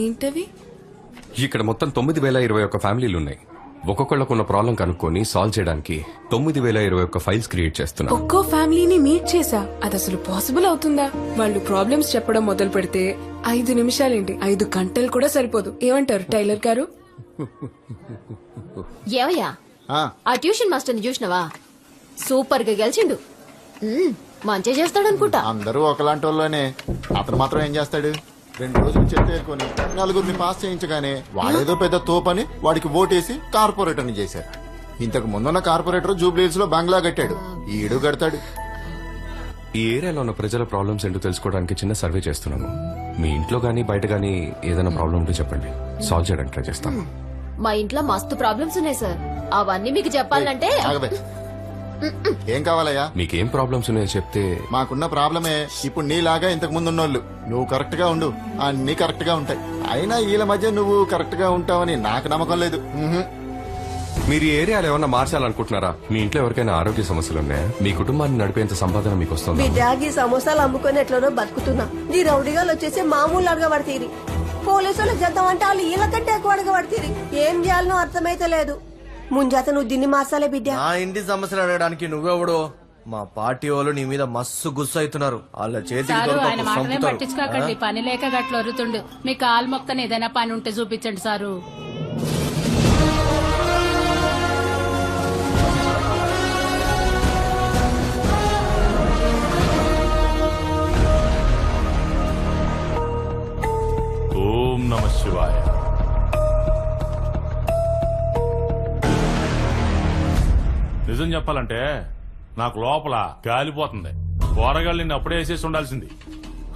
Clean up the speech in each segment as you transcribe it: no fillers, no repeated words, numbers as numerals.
ఏంటవి? ఇక్కడ మొత్తం 9,021 ఫ్యామిలీలు ఉన్నాయి. ఒక్కొక్కళ్ళకున్న ప్రాబ్లం కనుక్కొని సాల్వ్ చేయడానికి 9,021 ఫైల్స్ క్రియేట్ చేస్తున్నా. ఒక్కో ఫ్యామిలీని మీట్ చేసా. అది అసలు పాసిబుల్ అవుతుందా? వాళ్ళు ప్రాబ్లమ్స్ చెప్పడం మొదలు పెడితే 5 నిమిషాలేంటి 5 గంటలు కూడా సరిపోదు. ఏమంటారు టైలర్ గారు? ఏవయ్యా ఆ ట్యూషన్ మాస్టర్ ని చూసినవా? సూపర్ గా గెలిచిండు. మంచి చేస్తాడు అనుకుంటా. అందరూ ఒకలాంటి వాళ్ళనే. అతను మాత్రం ఏం చేస్తాడు? 2 రోజులు చెత్తేరుకొని నలుగురిని పాస్ చేయించగానే వాడేదో పెద్ద తోపని వాడికి ఓటేసి కార్పొరేటర్ ని చేశారు. ఇంతకు ముందున్న కార్పొరేటర్ జూబ్లీహిల్స్ లో బంగ్లా కట్టాడు. ఈడు కడతాడు. ఈ ఏరియాలో ఉన్న ప్రజల ప్రాబ్లమ్స్ ఏంటో తెలుసుకోవడానికి చిన్న సర్వే చేస్తున్నాము. మీ ఇంట్లో గానీ బయట గానీ ఏదైనా ప్రాబ్లం ఉంటే చెప్పండి, సాల్వ్ చేయడానికి ట్రై చేస్తాము. మా ఇంట్లో మస్తు ప్రాబ్లమ్స్ ఉన్నాయి సార్. అవన్నీ మీకు చెప్పాలంటే ఆగబే. ఏం కావాలయ్యా? మీకేం ప్రాబ్లమ్స్ ఉన్నాయో చెప్తే. మాకున్న ప్రాబ్లమే ఇప్పుడు నీలాగా ఇంతకు ముందు ఉన్నోళ్ళు. నువ్వు కరెక్ట్ గా ఉండు, అన్ని కరెక్ట్ గా ఉంటాయి. అయినా వీళ్ళ మధ్య నువ్వు కరెక్ట్ గా ఉంటావని నాకు నమ్మకం లేదు. మీరు ఈ ఏరియాలో ఏమన్నా మార్చాలనుకుంటున్నారా? మీ ఇంట్లో ఎవరికైనా ఆరోగ్య సమస్యలు ఉన్నాయా? మీ కుటుంబాన్ని నడిపేంత సంపాదన మీకు వస్తుంది? బిడ్డాగి సమోసాలు అమ్ముకొని ఎట్లనో బతుకుతున్నా. నీ రౌడీగాలు వచ్చేసి మామూలు అడగబడితీరి. పోలీసులు జద్దం అంటే వాళ్ళు వీళ్ళకంటే ఎక్కువ అడగబడితీరి. ఏం చేయాలనో అర్థమైతే లేదు. ముంజాత నువ్వు దీన్ని మార్చాలే బిడ్డ. నా ఇంటి సమస్యలు అడగడానికి నువ్వెవడో? మా పార్టీ వాళ్ళు నీ మీద మస్తు గుస్సు అవుతున్నారు. వాళ్ళ చేతికి ఆయన మాటనే పట్టించుకోకండి. పని లేక గట్ల వరుతుండు. మీ కాలు మొక్కని ఏదైనా పని ఉంటే చూపించండి సారు. ఓం నమః శివాయ. నిజం చెప్పాలంటే నాకు లోపల గాలిపోతుంది. కూరగాయలు నిన్ను అప్పుడే వేసేసి ఉండాల్సింది.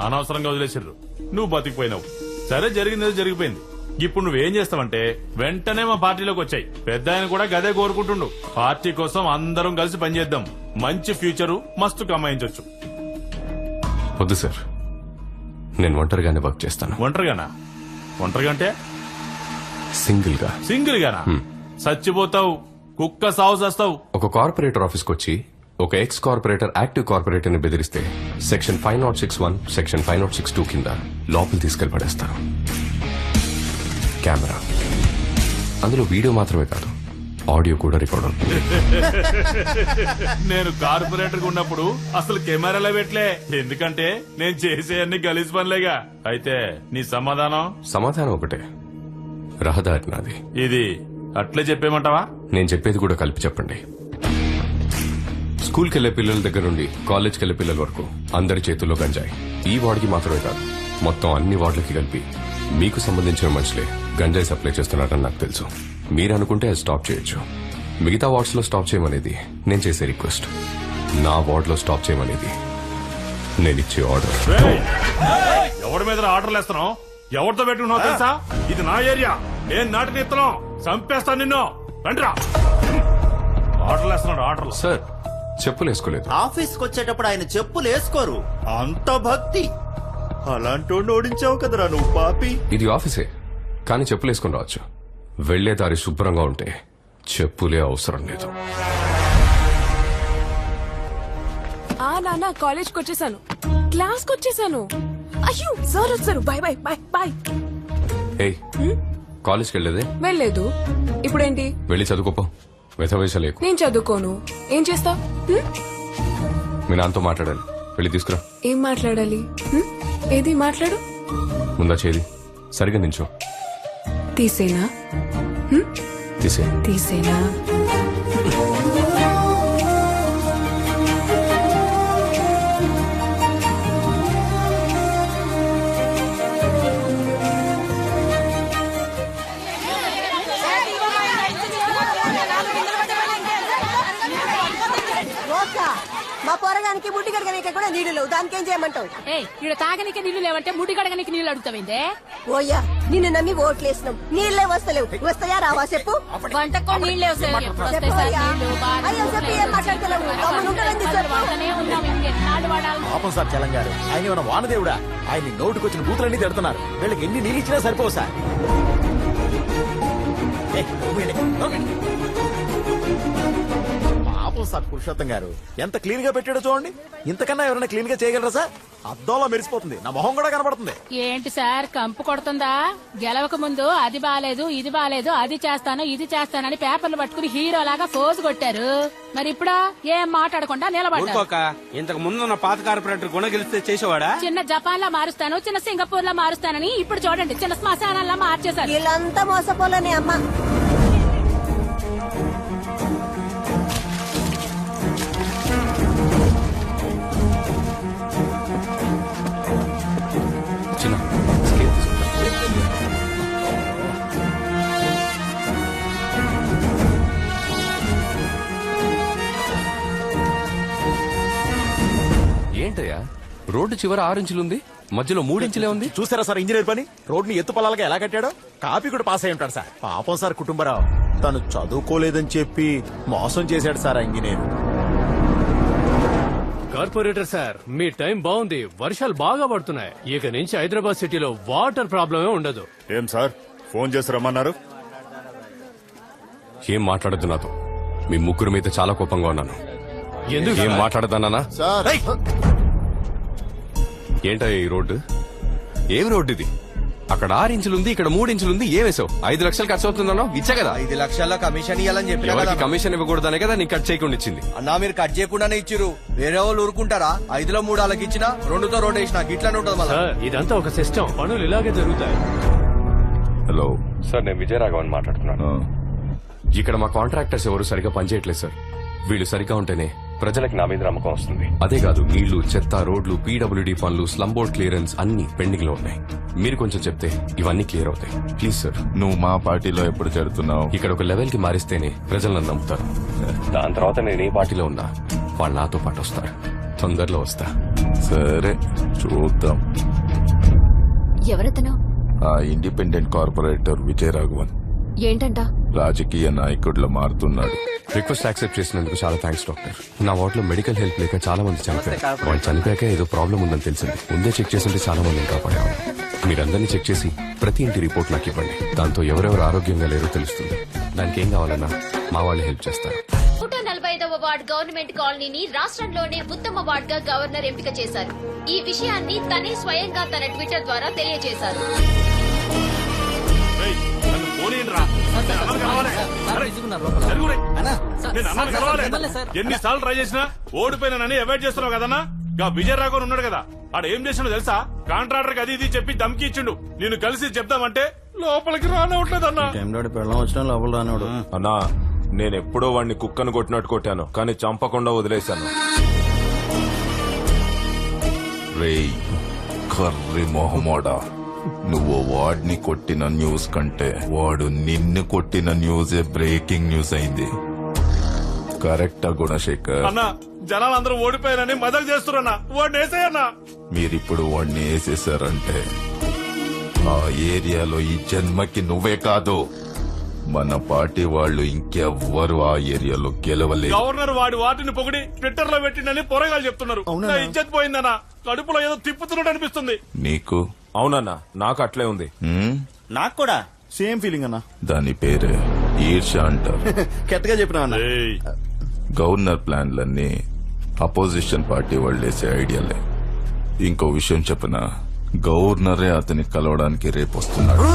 అనవసరంగా వదిలేసారు. నువ్వు బతికిపోయినావు. సరే, జరిగింది జరిగిపోయింది. ఇప్పుడు నువ్వేం చేస్తావంటే వెంటనే మా పార్టీలోకి వచ్చాయి. పెద్ద ఆయన కూడా గదే కోరుకుంటుండు. పార్టీ కోసం అందరం కలిసి పనిచేద్దాం. మంచి ఫ్యూచరు మస్తు కమాయించవచ్చు. వద్దు సార్, నేను ఒంటరిగానే వర్క్ చేస్తాను. ఒంటరిగానా? ఒంటరిగా అంటే సింగిల్ గానా? చచ్చిపోతావు. కుక్క సాగు చేస్తావు. ఒక కార్పొరేటర్ ఆఫీస్కి వచ్చి ఒక ఎక్స్ కార్పొరేటర్ యాక్టివ్ కార్పొరేటర్ ని బెదిరిస్తే సెక్షన్ 5061, సెక్షన్ 5062 కింద లోపల తీసుకెళ్లి పడేస్తారు. కెమెరా, అందులో వీడియో మాత్రమే కాదు, ఆడియో కూడా రికార్డ్ అవుతుంది. నేను కార్పొరేటర్ ఉన్నప్పుడు అసలు కెమెరాలో పెట్టలే. ఎందుకంటే నేను చేసే అన్ని గలీజ్ పనులేగా. అయితే నీ సమాధానం ఒకటే, రహదారి నాది. ఇది అట్లే చెప్పేమంటావా? నేను చెప్పేది కూడా కలిపి చెప్పండి. స్కూల్కి వెళ్లే పిల్లల దగ్గర నుండి కాలేజ్కి వెళ్లే పిల్లల వరకు అందరి చేతుల్లో గంజాయి. ఈ వార్డుకి మాత్రమే కాదు, మొత్తం అన్ని వార్డులకి కలిపి మీకు సంబంధించిన మనుషులే గంజాయి సప్లై చేస్తున్నారని నాకు తెలుసు. మీరు అనుకుంటే అది స్టాప్ చేయొచ్చు. మిగతా వార్డ్స్ లో స్టాప్ చేయమనేది నేను చేసే రిక్వెస్ట్. నా వార్డ్ లో స్టాప్ చేయమనేది నేను ఇచ్చే ఆర్డర్. ఎవరి మీద ఆర్డర్లు వేస్తున్నావు? ఎవరితో పెట్టుకున్నావు తెలుసా? ఇది నా ఏరియా. నేను నాటిని ఇస్తున్నావు. చంపేస్తాను నిన్ను. రండిరా. ఆర్డర్లు వేస్తున్నాడు. ఆర్డర్లు. సార్, చెప్పులు వేసుకోలేదు. ఆఫీస్కి వచ్చేటప్పుడు ఆయన చెప్పులు వేసుకోరు. అంత భక్తి. అలాంటి ఓడించావు కదరా నువ్వు పాపి. ఇది ఆఫీసే, కానీ చెప్పులు వేసుకుని రావచ్చు. వెళ్లే దారి శుభ్రంగా ఉంటే చెప్పులే అవసరం లేదు. నాన్న కాలేజ్కి వచ్చేసాను, క్లాస్కి వచ్చేసాను. అయ్యో సార్ వచ్చారు. Bye bye bye bye. ఏయ్, కాలేజ్కి వెళ్ళేదే? వెళ్ళలేదు. ఇప్పుడేంటి? వెళ్ళి చదువుకోపో. వెధవేషాలేకు. నేను చదువుకోను. ఏం చేస్తా? మీ నాన్నతో మాట్లాడాలి. వెళ్ళి తీసుకురా. ఏం మాట్లాడాలి? ఏది మాట్లాడు? ముందా చేది సరిగా నించో. తీసేనా? తీసేనా? మా పొరగానికి ముట్టి కడగనీకి కూడా నీళ్లు లేవు. దానికేం చేయమంటావు? ఇక్కడ తాగనికి నీళ్లు లేవంటే ముడి కడగనికి నీళ్లు అడుగుతావేందే? ఓయ్యా, నిన్ను నమ్మి ఓట్లేసినాం. నీళ్లే వస్తలేవు. వస్తాయా రావా చెప్పు? వంటకు నీళ్లే వస్తాయి. అయ్యో చెప్పి ఏం మాట్లాడతలేవు. పాపం సార్ తెలంగాణ. ఆయన ఏమైనా వానదేవుడా? ఆయన నోటుకొచ్చిన బూతులన్నీ తిడుతున్నారు. వీళ్ళకి ఎన్ని నీళ్ళు ఇచ్చినా సరిపోవు సార్. పాపం సార్ పురుషోత్తం గారు ఎంత క్లీన్ గా పెట్టాడో చూడండి. ఇంతకన్నా ఎవరైనా క్లీన్ గా చేయగలరా సార్? అద్దంలో మెరిసిపోతుంది, నా మొహం కూడా కనబడుతుంది. ఏంటి సార్ కంపు కొడుతుందా? గెలవక ముందు అది బాలేదు ఇది బాలేదు అది చేస్తాను ఇది చేస్తానని పేపర్లు పట్టుకుని హీరో లాగా ఫోజు కొట్టారు. మరి ఇప్పుడు ఏం మాట్లాడకుండా నిలబడ్డారు. ఇంతకు ముందు ఉన్న పాత కార్పొరేటర్ గుణ గెలిస్తే చేసేవాడా? చిన్న జపాన్ లా మారుస్తాను చిన్న సింగపూర్ లా మారుస్తానని ఇప్పుడు చూడండి చిన్న శ్మశానాల్లా మార్చేశారు. వీళ్ళంతా మోసపోలేని అమ్మ. చిన్న స్కేల్ తీసుకుంటా. ఏంటయ్యా రోడ్డు చివర 6 ఇంచులుంది, మధ్యలో 3 ఇంచులే ఉంది. చూసారా సార్ ఇంజనీర్ పని? రోడ్ని ఎత్తు పొలాలుగా ఎలా కట్టాడో. కాపీ కూడా పాస్ అయి ఉంటాడు సార్. పాపం సార్ కుటుంబరావు తను చదువుకోలేదని చెప్పి మోసం చేశాడు సార్ ఆ ఇంజనీర్. కార్పొరేటర్ సార్, మీ టైం బాగుంది. వర్షాలు బాగా పడుతున్నాయి. ఇక నుంచి హైదరాబాద్ సిటీలో వాటర్ ప్రాబ్లమే ఉండదు. ఏం సార్ ఫోన్ చేసి రమ్మన్నారు? ఏం మాట్లాడద్దు నాతో. మీ ముగ్గురు మీద చాలా కోపంగా ఉన్నాను. ఎందుకు ఏం సార్? మాట్లాడదానా? సార్ ఏంటయ్యా ఈ రోడ్డు? ఏం రోడ్డు ఇది? అక్కడ 6 ఇంచులుంది, ఇక్కడ 3 ఇంచులుంది. ఏమేసావు? 5 లక్షలు ఖర్చు అవుతుందనో ఇచ్చా కదా. 5 లక్షల కమిషన్ ఇవ్వాలని చెప్పి ఎవరికి కమిషన్ ఇవ్వకూడదనే కదా నీకు కట్ చేయకుండా ఇచ్చింది. అన్నా మీరు కట్ చేయకుండానే ఇచ్చిరు. వేరే వాళ్ళు ఊరుకుంటారా? 5లో 3 వాళ్ళకి ఇచ్చినా 2తో 2 వేసినా ఇట్లానే ఉంటుంది మళ్ళీ. సార్ ఇదంతా ఒక సిస్టమ్, పనులు ఇలాగే జరుగుతాయి. హలో సార్, నేను విజయరాఘవన్ మాట్లాడుతున్నాను. ఇక్కడ మా కాంట్రాక్టర్స్ ఎవరు సరిగా పనిచేయట్లేదు సార్. వీళ్ళు సరిగా ఉంటేనే ప్రజలకు నా మీద నమ్మకం వస్తుంది. అదే కాదు, నీళ్లు, చెత్త, రోడ్లు, పీడబ్ల్యూడీ పనులు, స్లమ్ బోర్డ్ క్లియరెన్స్ అన్ని పెండింగ్ లో ఉన్నాయి. మీరు కొంచెం చెప్తే ఇవన్నీ క్లియర్ అవుతాయి. Please sir. నువ్వు మా పార్టీలో ఎప్పుడు చేరుతున్నావు? ఇక్కడ ఒక లెవెల్ కి మారిస్తేనే ప్రజలు నన్ను నమ్ముతారు. దాని తర్వాత నేను ఏ పార్టీలో ఉన్నా వాళ్ళు నాతో పాటు వస్తారు. తొందరలో వస్తా. సరే చూద్దాం. ఎవరతను? ఆ ఇండిపెండెంట్ కార్పొరేటర్ విజయరాఘవన్ ఏంటంట? రాజకీయ నాయకుడిలో మారుతున్నాడు. రిక్వెస్ట్ యాక్సెప్ట్ చేసినందుకు చాలా థ్యాంక్స్ డాక్టర్. నా వార్డులో మెడికల్ హెల్ప్ లేక చాలా మంది చనిపోయారు. వాళ్ళు చనిపోయాక ఏదో ప్రాబ్లం ఉందని తెలిసింది. ముందే చెక్ చేస్తుంటే చాలా మందిని కాపాడాము. మీరందరినీ చెక్ చేసి ప్రతి ఇంటి రిపోర్ట్ నాకు ఇవ్వండి. దాంతో ఎవరెవరు ఆరోగ్యంగా లేరో తెలుస్తుంది. దానికి ఏం కావాలన్నా మా వాళ్ళు హెల్ప్ చేస్తారు. 145వ వార్డ్ గవర్నమెంట్ కాలనీని రాష్ట్రంలోనే ఉత్తమ వార్డ్ గా గవర్నర్ ఎంపిక చేశారు. ఈ విషయాన్ని తనే స్వయంగా తన ట్విట్టర్ ద్వారా తెలియజేశారు. రేయ్, నన్ను పోనీయండిరా. నేను అన్నది కలవాలి. అరే, జరుగు రేయ్. నేను అన్నది కలవాలి. ఎన్నిసార్లు ట్రై చేసినా ఓడిపోయినానని అవాయిడ్ చేస్తున్నావు కదన్నా. విజయరాఘవన్ ఉన్నాడు కదా, ఆడ ఏం చేసినాడో తెలుసా? కాంట్రాక్టర్ కి అది ఇది చెప్పి దమ్కి ఇచ్చిండు. నేను కలిసి చెప్దామంటే లోపలికి రానవట్లేదన్నా. అన్నా, నేనెప్పుడో వాడిని కుక్కను కొట్టినట్టు కొట్టాను, కానీ చంపకుండా వదిలేశాను. రేయ్ కర్రి మొహమోడా, నువ్వు వాడిని కొట్టిన న్యూస్ కంటే వాడు నిన్ను కొట్టిన న్యూసే బ్రేకింగ్ న్యూస్ అయింది. కరెక్టా గుణశేఖర్? అన్నా, జనాలందరూ ఓడిపోయారని మదలు చేస్తున్నా. వాడిని వేసేయన్నా. మీరిప్పుడు వాడిని వేసేసారంటే ఆ ఏరియాలో ఈ జన్మకి నువ్వే కాదు, మన పార్టీ వాళ్ళు ఇంకెవ్వరు ఆ ఏరియాలో గెలవలేదు. గవర్నర్ వాటిని పొగిడి ట్విట్టర్ లో పెట్టిండని పొరగాలు చెప్తున్నారు. నా ఇజ్జత్ పోయిందన్నా. కడుపులో ఏదో తిప్పుతున్నట్టు అనిపిస్తుంది. నీకు? అవునన్నా, నాకు అట్లే ఉంది. నాకు కూడా సేమ్ ఫీలింగ్ అన్నా. దాని పేరే ఈర్ష అంటారు. కెట్టగా చెప్పినా. గవర్నర్ ప్లాన్లన్నీ అపోజిషన్ పార్టీ వాళ్ళు వేసే ఐడియాలే. ఇంకో విషయం చెప్పనా, గవర్నరే అతని కలవడానికి రేపు వస్తున్నాడు.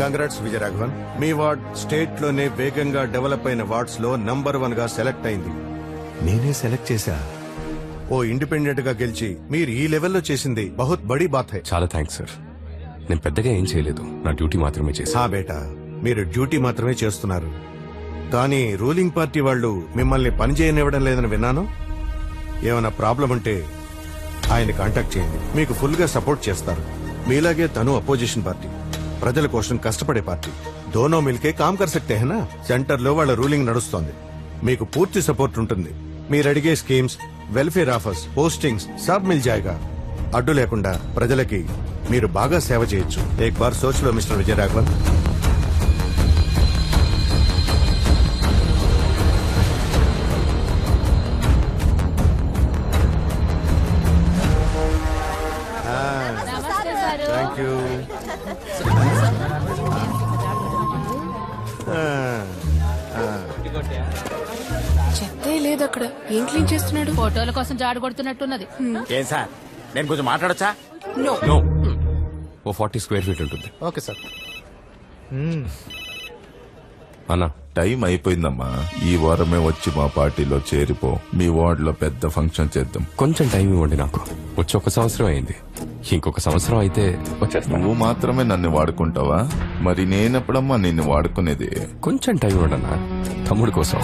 కంగ్రాట్స్ విజయరాఘవన్. మీ వార్డ్ స్టేట్ లోనే వేగంగా డెవలప్ అయిన వార్డ్స్ లో నంబర్ 1 గా సెలెక్ట్ అయింది. నేనే సెలెక్ట్ చేశా. ఓ ఇండిపెండెంట్ గా గెలిచి మీరు ఈ లెవెల్లో చేసింది బహుత్ బడీ బాత్ హై. చాలా థ్యాంక్స్ సార్. నేను పెద్దగా ఏం చేయలేదు, నా డ్యూటీ మాత్రమే చేశా. బేటా, మీరు డ్యూటీ మాత్రమే చేస్తున్నారు, కానీ రూలింగ్ పార్టీ వాళ్ళు మిమ్మల్ని పని చేయనివ్వడం లేదని విన్నాను. ఏమైనా ప్రాబ్లం ఉంటే ఆయన కాంటాక్ట్ చేయండి, మీకు ఫుల్ గా సపోర్ట్ చేస్తారు. మీలాగే తను అపోజిషన్ పార్టీ, ప్రజల కోసం కష్టపడే పార్టీ. దోనో మిల్కే కామ్ కర్ సక్తే హై నా. సెంటర్ లో వాళ్ళ రూలింగ్ నడుస్తోంది, మీకు పూర్తి సపోర్ట్ ఉంటుంది. మీరు అడిగే స్కీమ్స్, వెల్ఫేర్ ఆఫర్స్, పోస్టింగ్స్ సబ్ మిల్ జాయేగా. అడ్డు లేకుండా ప్రజలకి మీరు బాగా సేవ చేయొచ్చు. ఏక్ బార్ సోచ్ లో మిస్టర్ విజయరాఘవన్. నమస్తే సారు. Thank you. చెత్తే లేదు అక్కడ. ఏం క్లీన్ చేస్తున్నాడు? ఫోటోల కోసం జాడు కొడుతున్నట్టున్నది. ఏం సార్ నేను కొంచెం మాట్లాడొచ్చా? నో. నో, ఓ 40 స్క్వేర్ ఫీట్ ఉంటుంది. Okay sir. అన్నా, టైం అయిపోయిందమ్మా. ఈ వారమే వచ్చి మా పార్టీలో చేరిపో. మీ వార్డులో పెద్ద ఫంక్షన్ చేద్దాం. కొంచెం టైం ఇవ్వండి నాకు. వచ్చి 1 సంవత్సరం అయింది. ఇంకొక సంవత్సరం అయితే వచ్చేస్తాను. నువ్వు మాత్రమే నన్ను వాడుకుంటావా? మరి నేనెప్పుడమ్మా నిన్ను వాడుకునేది? కొంచెం టైం ఇవ్వండి అన్నా, తమ్ముడు కోసం.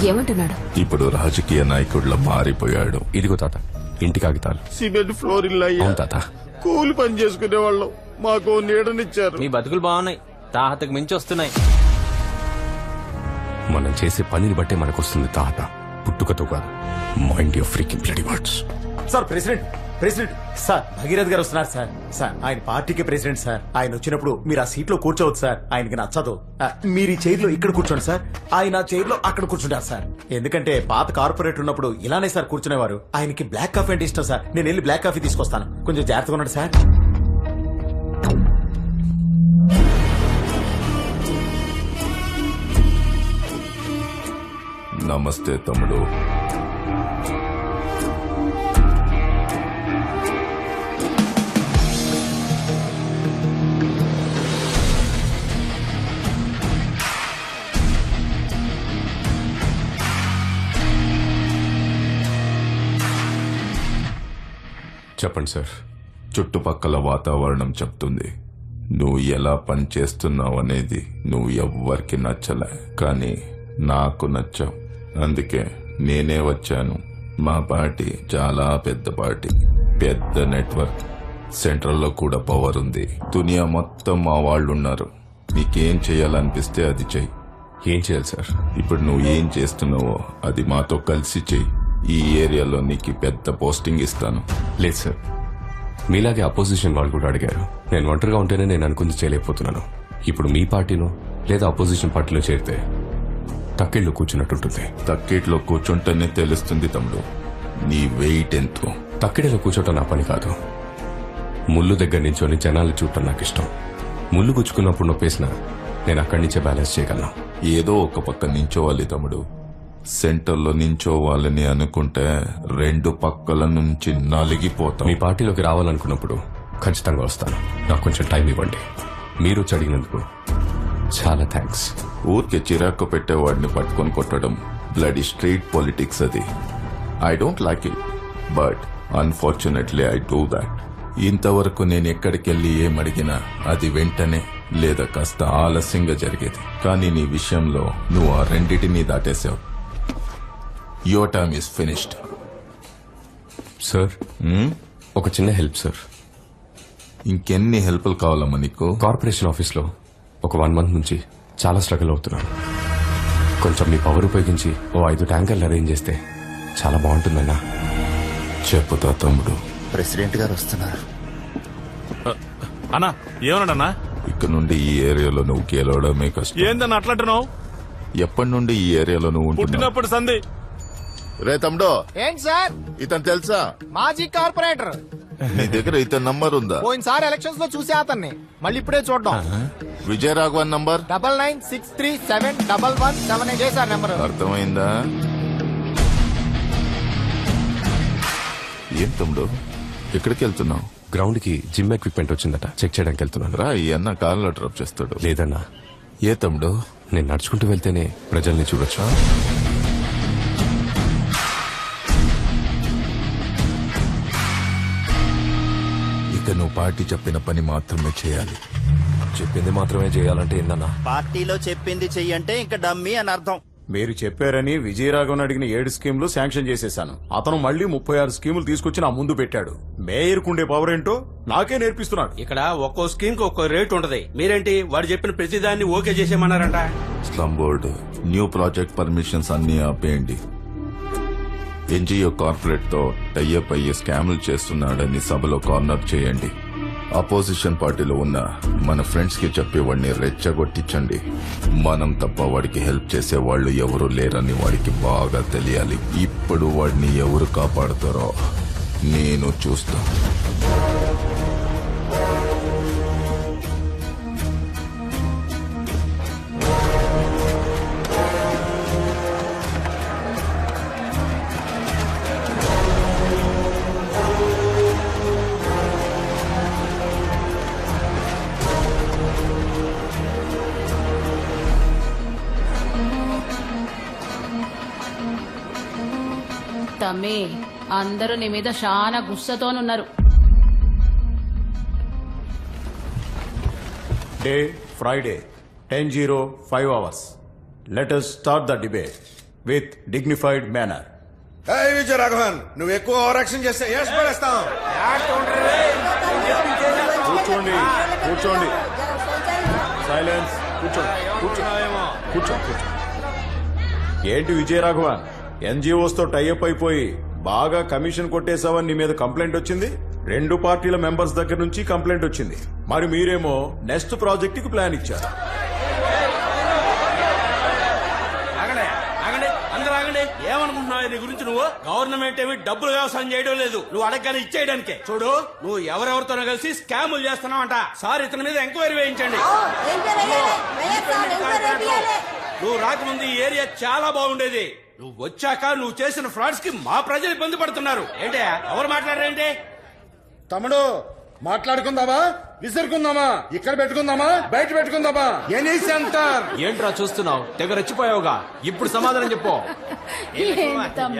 ఏమంటున్నాడు? ఇప్పుడు రాజకీయ నాయకుడిలో మారిపోయాడు. ఇదిగో తాత, ఇంటి కాగితాలు. సిమెంట్ ఫ్లోర్ ఇల్లు అయ్యా. అవును తాత. కూలి పని చేసుకునే వాళ్ళం. మాకు నీడనిచ్చారు. మీ బతుకులు బాగున్నాయి, తాహతకు మించి వస్తున్నాయి. మనం చేసే పనిని బట్టే మనకు వస్తుంది తాత, పుట్టుకతో కాదు. Mind your freaking bloody words. Sir president sir Bhagirath గారు వస్తున్నారు సార్. సార్ ఆయన పార్టీకి ప్రెసిడెంట్ సార్. ఆయన వచ్చినప్పుడు మీరు ఆ సీట్ లో కూర్చోవచ్చు సార్. ఆయనకి నచ్చదు. మీరు ఈ చైర్ లో ఇక్కడ కూర్చోండి సార్. ఆయన చైర్ లో అక్కడ కూర్చుంటారు సార్. ఎందుకంటే పాత కార్పొరేట్ ఉన్నప్పుడు ఇలానే సార్ కూర్చునేవారు. ఆయనకి బ్లాక్ కాఫీ అంటే ఇష్టం సార్. నేను వెళ్ళి బ్లాక్ కాఫీ తీసుకొస్తాను. కొంచెం జాగ్రత్తగా ఉండండి సార్. నమస్తే తమ్ముడు. చెప్పండి సార్. చుట్టుపక్కల వాతావరణం చెప్తుంది నువ్వు ఎలా పని చేస్తున్నావు అనేది. నువ్వు ఎవ్వరికి నచ్చలే, కానీ నాకు నచ్చావు. అందుకే నేనే వచ్చాను. మా పార్టీ చాలా పెద్ద పార్టీ, పెద్ద నెట్వర్క్. సెంట్రల్లో కూడా పవర్ ఉంది. దునియా మొత్తం మా వాళ్ళు ఉన్నారు. నీకేం చేయాలనిపిస్తే అది చెయ్యి. ఏం చేయాలి సార్? ఇప్పుడు నువ్వు ఏం చేస్తున్నావో అది మాతో కలిసి చెయ్యి. ఈ ఏరియాలో నీకు పెద్ద పోస్టింగ్ ఇస్తాను. లేదు సార్, మీలాగే అపోజిషన్ వాళ్ళు కూడా అడిగారు. నేను ఒంటరిగా ఉంటేనే నేను అనుకుంది చేయలేకపోతున్నాను. ఇప్పుడు మీ పార్టీలో లేదా అపోజిషన్ పార్టీలో చేరితే తక్కిళ్ళు కూర్చున్నట్టుంటుంది. తక్కిట్లో కూర్చుంటేనే తెలుస్తుంది తమ్ముడు నీ వెయిట్ ఎంతో. తక్కిడిలో కూర్చోటం నా పని కాదు. ముళ్ళు దగ్గర నించొని జనాలు చూడటం నాకు ఇష్టం. ముళ్ళు గుచ్చుకున్నప్పుడు నొప్పేసిన నేను అక్కడి నుంచే బ్యాలెన్స్ చేయగలను. ఏదో ఒక పక్క నించోవాలి తమ్ముడు. సెంటర్లో నించోవాలని అనుకుంటే 2 పక్కల నుంచి నలిగిపోతాం. మీ పార్టీలోకి రావాలనుకున్నప్పుడు ఖచ్చితంగా వస్తాను. నాకు కొంచెం టైం ఇవ్వండి. మీరు వచ్చి అడిగినందుకు చాలా థ్యాంక్స్. ఊరికే చిరాకు పెట్టేవాడిని పట్టుకొని కొట్టడం బ్లడీ స్ట్రీట్ పాలిటిక్స్ అది. I don't like it, but unfortunately I do that. ఇంతవరకు నేను ఎక్కడికెళ్ళి ఏమడిగినా అది వెంటనే లేదా కాస్త ఆలస్యంగా జరిగేది. కానీ నీ విషయంలో నువ్వు ఆ రెండిటినీ దాటేశావు. Your time is finished. Sir, ఒక చిన్న హెల్ప్ సార్. ఇంకెన్ని హెల్ప్లు కావాలమ్మా నీకు? కార్పొరేషన్ ఆఫీస్లో ఒక 1 మంత్ నుంచి చాలా స్ట్రగుల్ అవుతున్నాను. కొంచెం మీ పవర్ ఉపయోగించి ఓ 5 ట్యాంకర్లు అరేంజ్ చేస్తే చాలా బాగుంటుందన్నా. చెప్పుతా తమ్ముడు. ప్రెసిడెంట్ గారు వస్తున్నారు. అన్నా ఏమన్నాడన్నా? ఇక్కడ నుండి ఈ ఏరియాలో నువ్వు గెలవడమే కష్టం. ఏందన్నా అట్లంటున్నావు? ఎప్పటి నుండి ఈ ఏరియాలో నువ్వు ఉంటున్నావు? పుట్టినప్పుడు సంధి. రే తమ్ముడు, ఏంటి సార్? ఇతను తెలుసా? మాజీ కార్పొరేటర్. నీ దగ్గర ఇతని నంబర్ ఉందా? పోయినసారి ఎలక్షన్స్ లో చూసే అతన్ని మళ్ళీ ఇప్పుడే చూడడం. విజయరాఘవన్ నంబర్ 99637117 చేశారు నెంబర్. అర్థమైందా? ఏం తమ్ముడు ఎక్కడికి వెళ్తున్నావు? గ్రౌండ్ కి జిమ్ ఎక్విప్మెంట్ వచ్చిందట, చెక్ చేయడానికి వెళ్తున్నాను. రా, ఈ అన్న కార్లో డ్రాప్ చేస్తాడు. లేదన్నా. ఏ తమ్ముడు? నేను నడుచుకుంటూ వెళ్తేనే ప్రజల్ని చూడొచ్చు. ఇక నువ్వు పార్టీ చెప్పిన పని మాత్రమే చేయాలి. చెప్పింది మాత్రమే చేయాలంటే ఏందన్నా? పార్టీలో చెప్పింది చెయ్యంటే ఇంకా డమ్మీ అని అర్థం. మీరు చెప్పారని విజయరాఘవన్ అడిగిన 7 స్కీములు శాంక్షన్ చేసేశాను. అతను మళ్ళీ 36 స్కీములు తీసుకొచ్చి నా ముందు పెట్టాడు. మేయర్ కుండే పవర్ ఏంటో నాకే నేర్పిస్తున్నాడు. ఇక్కడ ఒక్కో స్కీమ్ కి ఒక్కో రేట్ ఉంటది. మీరేంటి వాడు చెప్పిన ప్రతిదాన్ని ఓకే చేసేయమన్నారంట? Slum board new project permissions అన్ని ఆపేయండి. ఎన్జిఓ కార్పొరేట్ తో టైఅప్ అయ్యి స్కాములు చేస్తున్నాడని సభలో కార్నర్ చేయండి. అపోజిషన్ పార్టీలో ఉన్న మన ఫ్రెండ్స్ కి చెప్పి వాడిని రెచ్చగొట్టించండి. మనం తప్ప వాడికి హెల్ప్ చేసే వాళ్ళు ఎవరు లేరని వాడికి బాగా తెలియాలి. ఇప్పుడు వాడిని ఎవరు కాపాడుతారో నేను చూస్తా. తమ్మి, అందరూ నీ మీద చాలా గుస్సతోనున్నారు. Day Friday 10:05 hours. Let us start the debate with dignified manner. Vijaya Raghavan, నువ్వు ఎక్కువ ఓవరాక్షన్ చేస్తే పడేస్తాం. కూర్చోండి కూర్చోండి. సైలెన్స్. కూర్చో. ఏంటి విజయ రాఘవన్, ఎన్జిఓస్ తో టైఅప్ అయిపోయి బాగా కమిషన్ కొట్టేసావని నీ మీద కంప్లైంట్ వచ్చింది. 2 పార్టీల మెంబర్స్ దగ్గర నుంచి కంప్లైంట్ వచ్చింది. మరి మీరేమో నెక్స్ట్ ప్రాజెక్ట్ కి ప్లాన్ ఇచ్చారు. ఏమనుకుంటున్నావు నీ గురించి? నువ్వు గవర్నమెంట్ ఏమి డబ్బులు వ్యవసాయం చేయడం లేదు, నువ్వు అడగగానే ఇచ్చేయడానికే. చూడు, నువ్వు ఎవరెవరితోనో కలిసి స్కాములు చేస్తున్నావంట. సార్ ఇతని మీద ఎంక్వైరీ వేయించండి. నువ్వు రాకముందు ఈ ఏరియా చాలా బాగుండేది. నువ్వు వచ్చాక నువ్వు చేసిన ఫ్రాడ్స్ కి మా ప్రజలు ఇబ్బంది పడుతున్నారు. ఏంటి ఎవరు మాట్లాడారేంటి? తమ్ముడు, మాట్లాడుకుందామా, విసురుకుందామా, ఇక్కడ పెట్టుకుందామా, బయట పెట్టుకుందామా? Any centre. ఏంట్రా చూస్తున్నావు? తెగ రెచ్చిపోయావుగా, ఇప్పుడు సమాధానం చెప్పు.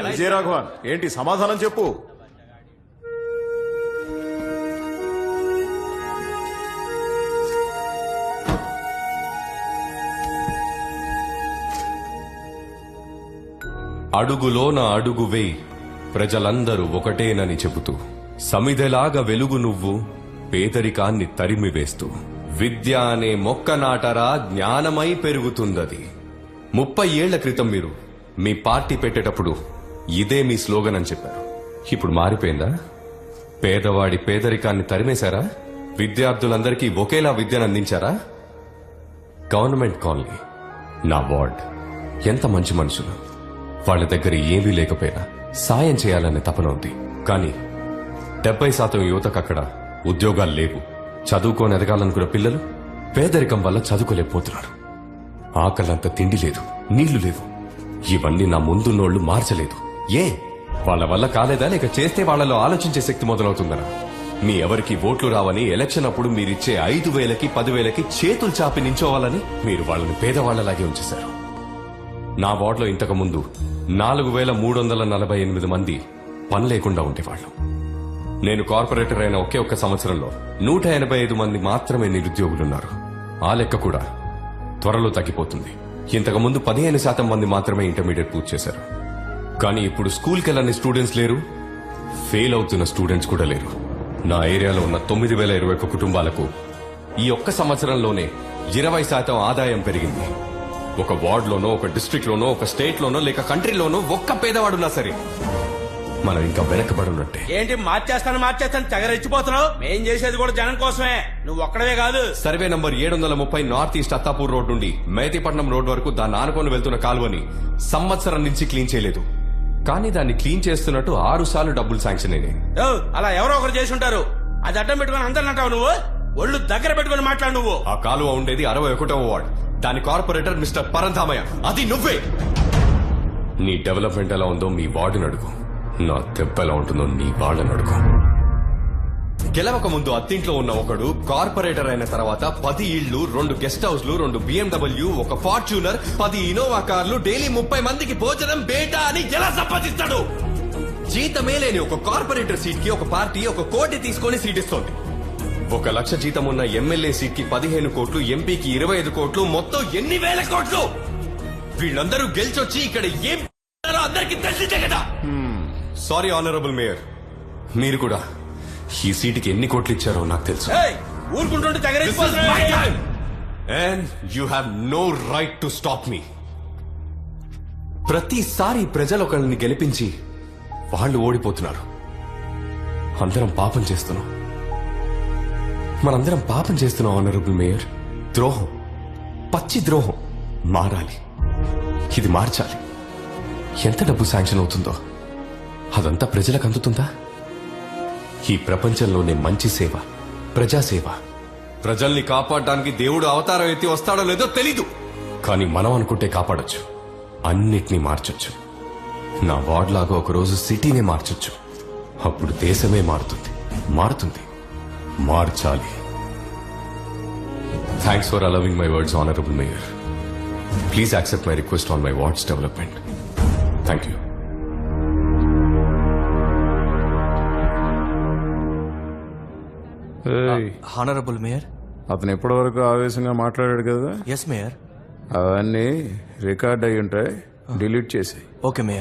విజయ రాఘవన్, ఏంటి సమాధానం చెప్పు. అడుగులోన అడుగు వేయి, ప్రజలందరూ ఒకటేనని చెబుతూ, సమిధెలాగా వెలుగు నువ్వు, పేదరికాన్ని తరిమివేస్తూ, విద్య అనే మొక్క నాటరా, జ్ఞానమై పెరుగుతుందది. 30 ఏళ్ల క్రితం మీరు మీ పార్టీ పెట్టేటప్పుడు ఇదే మీ స్లోగన్ అని చెప్పారు. ఇప్పుడు మారిపోయిందా? పేదవాడి పేదరికాన్ని తరిమేశారా? విద్యార్థులందరికీ ఒకేలా విద్యను అందించారా? గవర్నమెంట్ కాలనీ, నా వార్డ్, ఎంత మంచి మనుషులు. వాళ్ళ దగ్గర ఏమీ లేకపోయినా సాయం చేయాలనే తపన ఉంది. కానీ 70% యువతకు అక్కడ ఉద్యోగాలు లేవు. చదువుకొని ఎదగాలనుకున్న పిల్లలు పేదరికం వల్ల చదువుకోలేకపోతున్నారు. ఆకలంత తిండి లేదు, నీళ్లు లేవు. ఇవన్నీ నా ముందున్నోళ్లు మార్చలేదు. వాళ్ళ వల్ల కాలేదా, లేక చేస్తే వాళ్లలో ఆలోచించే శక్తి మొదలవుతుందనా? మీ ఎవరికి ఓట్లు రావని ఎలక్షన్ అప్పుడు మీరిచ్చే 5,000కి 10,000కి చేతులు చాపి నించోవాలని మీరు వాళ్ళని పేదవాళ్లలాగే ఉంచేశారు. నా వార్డులో ఇంతకు ముందు 4,348 మంది పని లేకుండా ఉండేవాళ్లు. నేను కార్పొరేటర్ అయిన ఒకే ఒక్క సంవత్సరంలో 185 మంది మాత్రమే నిరుద్యోగులున్నారు. ఆ లెక్క కూడా త్వరలో తగ్గిపోతుంది. ఇంతకు ముందు 15% మంది మాత్రమే ఇంటర్మీడియట్ పూర్తి చేశారు. కానీ ఇప్పుడు స్కూల్కి వెళ్ళని స్టూడెంట్స్ లేరు, ఫెయిల్ అవుతున్న స్టూడెంట్స్ కూడా లేరు. నా ఏరియాలో ఉన్న 9,021 కుటుంబాలకు ఈ ఒక్క సంవత్సరంలోనే 20% ఆదాయం పెరిగింది. ఒక వార్డులోనో, ఒక డిస్ట్రిక్ట్ లోనో, ఒక స్టేట్ లోనో, లేక కంట్రీలోనో ఒక్క పేదవాడున్నా సరే మనం ఇంకా వెనకబడి ఉన్నట్టే. ఏంటి మార్చేస్తాను తెగ రెచ్చిపోతున్నావు? మేం చేసేది కూడా జనం కోసమే, నువ్వు ఒక్కడవే కాదు. Survey number 730 north east Attapur road నుండి మేతిపట్నం రోడ్ వరకు దాన్ని ఆనుకొని వెళ్తున్న కాలువని సంవత్సరం నుంచి క్లీన్ చేయలేదు. కానీ దాన్ని క్లీన్ చేస్తున్నట్టు 6 సార్లు డబ్బులు శాంక్షన్ అయినాయి. అలా ఎవరో ఒకరు చేసి ఉంటారు. అది అడ్డం పెట్టుకుని అందరిని అంటావు నువ్వు? ఒళ్ళు దగ్గర పెట్టుకుని మాట్లాడు నువ్వు. ఆ కాలువ ఉండేది 61వ వార్డ్. దాని కార్పొరేటర్ మిస్టర్ పరంధామయ్య, అది నువ్వే. నీ డెవలప్మెంట్ ఎలా ఉందో మీ వార్డుని అడుగు, నా దెబ్బ ఎలా ఉంటుందో నీ వాళ్ళని అడుగు. గెలవక ముందు అత్తింట్లో ఉన్న ఒకడు కార్పొరేటర్ అయిన తర్వాత 10 ఇళ్లు, 2 గెస్ట్ హౌస్లు, 2 BMW, 1 ఫార్చ్యూనర్, 10 ఇనోవా కార్లు, డైలీ 30 మందికి భోజనం బేటా అని ఎలా సంపాదిస్తాడు? జీతమే లేని ఒక కార్పొరేటర్ సీట్ కి ఒక పార్టీ 1 కోటి తీసుకొని సీట్ ఇస్తోంది. 1 లక్ష జీతం ఉన్న ఎమ్మెల్యే సీట్ కి 15 కోట్లు, ఎంపీకి 25 కోట్లు, మొత్తం ఎన్ని వేల కోట్లు? వీళ్ళందరూ గెలిచొచ్చి ఇక్కడ ఏం అందరికీ తెలిసిందే కదా. సారీ ఆనరబుల్ మేయర్, మీరు కూడా ఈ సీటుకి ఎన్ని కోట్లు ఇచ్చారో నాకు తెలుసు. ఊరుకుంటుంటే and you have no right to stop me. ప్రతిసారి ప్రజలు ఒకరిని గెలిపించి వాళ్ళు ఓడిపోతున్నారు. అందరం పాపం చేస్తున్నాం. మనందరం పాపం చేస్తున్నాం ఆనరబుల్ మేయర్. ద్రోహం, పచ్చి ద్రోహం. మారాలి. ఇది మార్చాలి. ఎంత డబ్బు శాంక్షన్ అవుతుందో అదంతా ప్రజలకు అందుతుందా? ఈ ప్రపంచంలోనే మంచి సేవ ప్రజాసేవ. ప్రజల్ని కాపాడడానికి దేవుడు అవతారం ఎత్తి వస్తాడో లేదో తెలీదు, కానీ మనం అనుకుంటే కాపాడొచ్చు. అన్నిటినీ మార్చొచ్చు. నా వార్డ్ లాగా ఒకరోజు సిటీనే మార్చొచ్చు. అప్పుడు దేశమే మారుతుంది. మార్చాలి. Thanks for allowing my words honourable mayor. Please accept my request on my wards development. Thank you. Honourable mayor. అతను ఇప్పటి వరకు ఆవేశంగా మాట్లాడాడు కదా. Yes mayor. అవన్నీ రికార్డ్ అయి ఉంటాయి, డిలీట్ చేసి. Okay mayor.